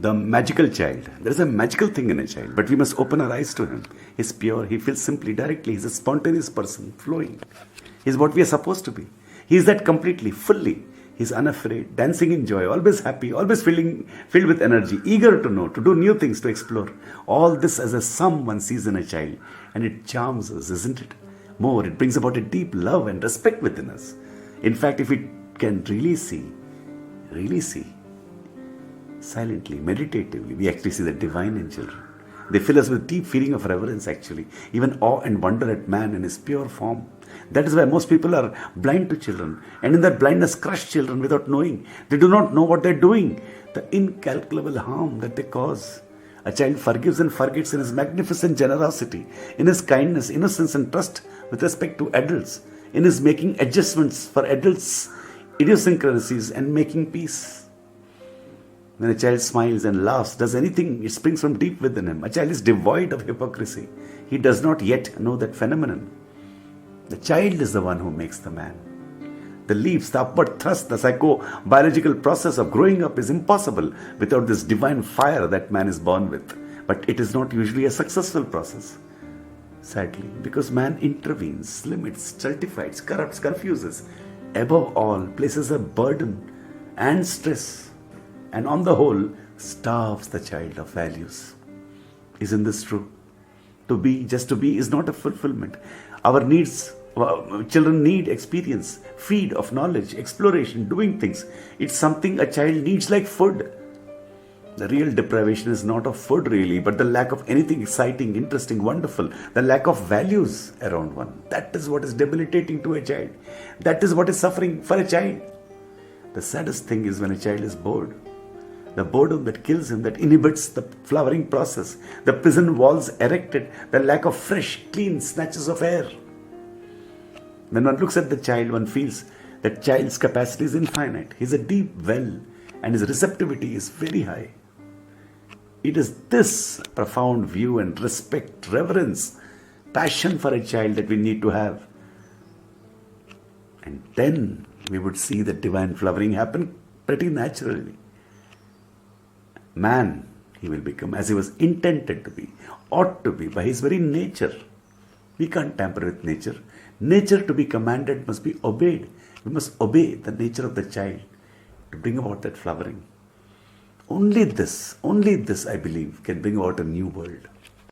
The magical child. There is a magical thing in a child, but we must open our eyes to him. He's pure, he feels simply, directly. He's a spontaneous person, flowing. He's what we are supposed to be. He is that completely, fully. He's unafraid, dancing in joy, always happy, always filled with energy, eager to know, to do new things, to explore. All this as a sum one sees in a child, and it charms us, isn't it? More, it brings about a deep love and respect within us. In fact, if we can really see, silently, meditatively, we actually see the divine in children. They fill us with deep feeling of reverence, actually, even awe and wonder at man in his pure form. That is why most people are blind to children, and in that blindness crush children without knowing. They do not know what they're doing, the incalculable harm that they cause. A child forgives and forgets in his magnificent generosity, in his kindness, innocence and trust with respect to adults, in his making adjustments for adults' idiosyncrasies and making peace. When a child smiles and laughs, does anything, it springs from deep within him. A child is devoid of hypocrisy. He does not yet know that phenomenon. The child is the one who makes the man. The leaps, the upward thrust, the psycho-biological process of growing up is impossible without this divine fire that man is born with. But it is not usually a successful process, sadly, because man intervenes, limits, stultifies, corrupts, confuses, above all, places a burden and stress, and on the whole, starves the child of values. Isn't this true? To be, just to be, is not a fulfillment. Our needs, children need experience, feed of knowledge, exploration, doing things. It's something a child needs like food. The real deprivation is not of food really, but the lack of anything exciting, interesting, wonderful. The lack of values around one. That is what is debilitating to a child. That is what is suffering for a child. The saddest thing is when a child is bored. The boredom that kills him, that inhibits the flowering process, the prison walls erected, the lack of fresh, clean snatches of air. When one looks at the child, one feels that child's capacity is infinite. He is a deep well, and his receptivity is very high. It is this profound view and respect, reverence, passion for a child that we need to have. And then we would see the divine flowering happen pretty naturally. Man, he will become as he was intended to be, ought to be, by his very nature. We can't tamper with nature. Nature to be commanded must be obeyed. We must obey the nature of the child to bring about that flowering. Only this, I believe, can bring about a new world.